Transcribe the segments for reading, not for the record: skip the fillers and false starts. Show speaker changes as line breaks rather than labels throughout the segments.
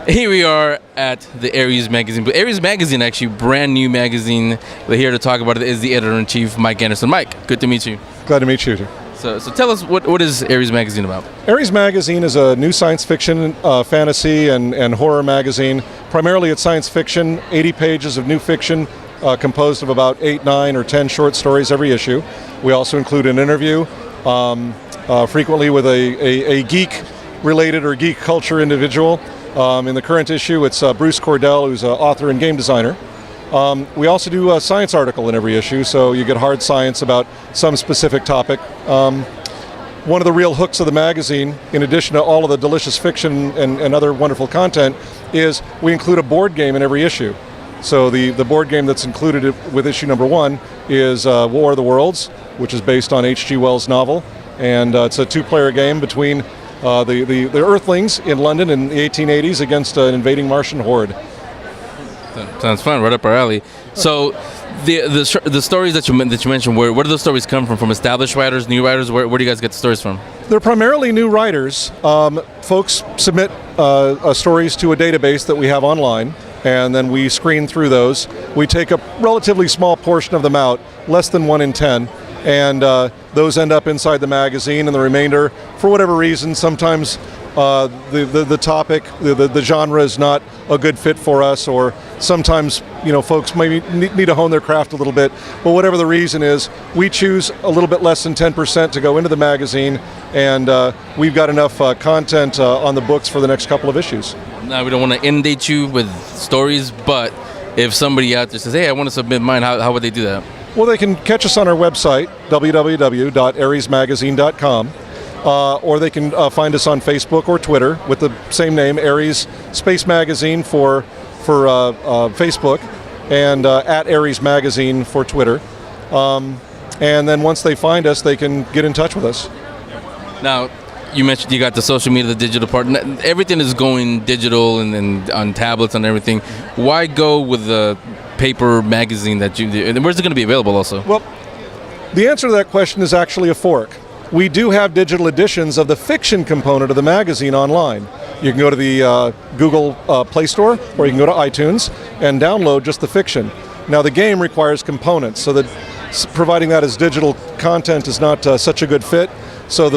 Here we are at the Aries magazine. But Aries magazine, actually, brand new magazine. We're here to talk about it is the editor-in-chief, Mike Anderson. Mike, good to meet you.
Glad to meet you.
So tell us, what is Aries magazine about?
Aries magazine is a new science fiction, fantasy, and horror magazine. Primarily it's science fiction, 80 pages of new fiction, composed of about 8, 9, or 10 short stories every issue. We also include an interview, frequently with a geek-related or geek culture individual. In the current issue, it's Bruce Cordell, who's an author and game designer. We also do a science article in every issue, so you get hard science about some specific topic. One of the real hooks of the magazine, in addition to all of the delicious fiction and other wonderful content, is we include a board game in every issue. So the board game that's included with issue number 1 is War of the Worlds, which is based on H.G. Wells' novel, and it's a 2-player game between the Earthlings in London in the 1880s against an invading Martian horde.
Sounds fun, right up our alley. So, the stories that you mentioned, where do those stories come from? From established writers, new writers? Where do you guys get the stories from?
They're primarily new writers. Folks submit stories to a database that we have online, and then we screen through those. We take a relatively small portion of them out, less than 1 in 10, and those end up inside the magazine, and the remainder, for whatever reason, sometimes the topic, the genre is not a good fit for us, or sometimes folks maybe need to hone their craft a little bit, but whatever the reason is, we choose a little bit less than 10% to go into the magazine, and we've got enough content on the books for the next couple of issues.
Now, we don't want to inundate you with stories, but if somebody out there says, hey, I want to submit mine, how would they do that?
Well, they can catch us on our website, www.ariesmagazine.com, or they can find us on Facebook or Twitter with the same name, Aries Space Magazine for Facebook, and at Aries Magazine for Twitter. And then once they find us, they can get in touch with us.
Now, you mentioned you got the social media, the digital part. Everything is going digital and on tablets and everything. Why go with the paper magazine and where's it going to be available also?
Well, the answer to that question is actually a fork. We do have digital editions of the fiction component of the magazine online. You can go to the Google Play Store, or you can go to iTunes and download just the fiction. Now, the game requires components, so that providing that as digital content is not such a good fit. So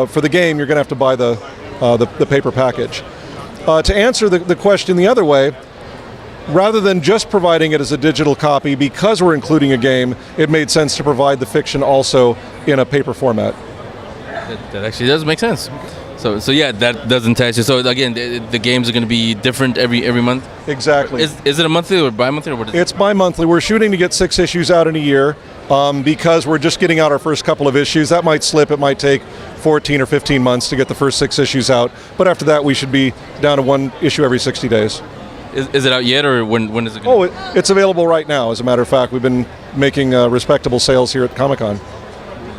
for the game, you're going to have to buy the paper package. To answer the question the other way, rather than just providing it as a digital copy, because we're including a game, it made sense to provide the fiction also in a paper format.
That actually does make sense. So yeah, that does entice you. So again, the games are going to be different every month?
Exactly.
Is it a monthly or bi-monthly? Or what is
it's bi-monthly. We're shooting to get 6 issues out in a year because we're just getting out our first couple of issues. That might slip. It might take 14 or 15 months to get the first 6 issues out. But after that, we should be down to 1 issue every 60 days.
Is it out yet, or when is it
going to it's available right now, as a matter of fact. We've been making respectable sales here at Comic-Con.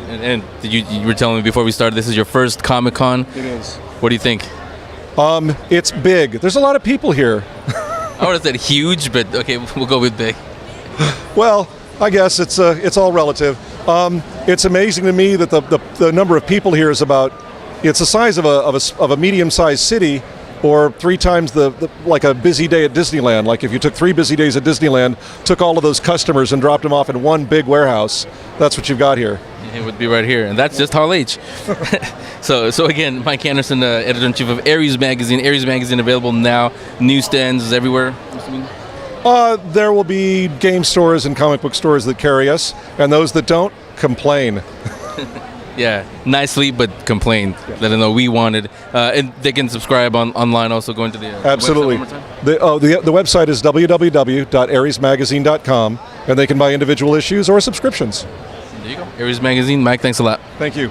And you were telling me before we started, this is your first Comic-Con?
It is.
What do you think?
It's big. There's a lot of people here.
I would have said huge, but okay, we'll go with big.
Well, I guess it's all relative. It's amazing to me that the number of people here is it's the size of a medium-sized city, or 3 times like a busy day at Disneyland. Like if you took 3 busy days at Disneyland, took all of those customers and dropped them off in one big warehouse. That's what you've got here.
It would be right here, and that's just Hall H. So again, Mike Anderson, editor-in-chief of Aries Magazine. Aries Magazine available now, newsstands everywhere.
There will be game stores and comic book stores that carry us, and those that don't, complain.
Yeah, nicely, but complain. Yeah. Let them know we wanted. And they can subscribe online also, going to the
Absolutely.
Website one more time?
The website is www.ariesmagazine.com, and they can buy individual issues or subscriptions.
There you go. Aries Magazine. Mike, thanks a lot.
Thank you.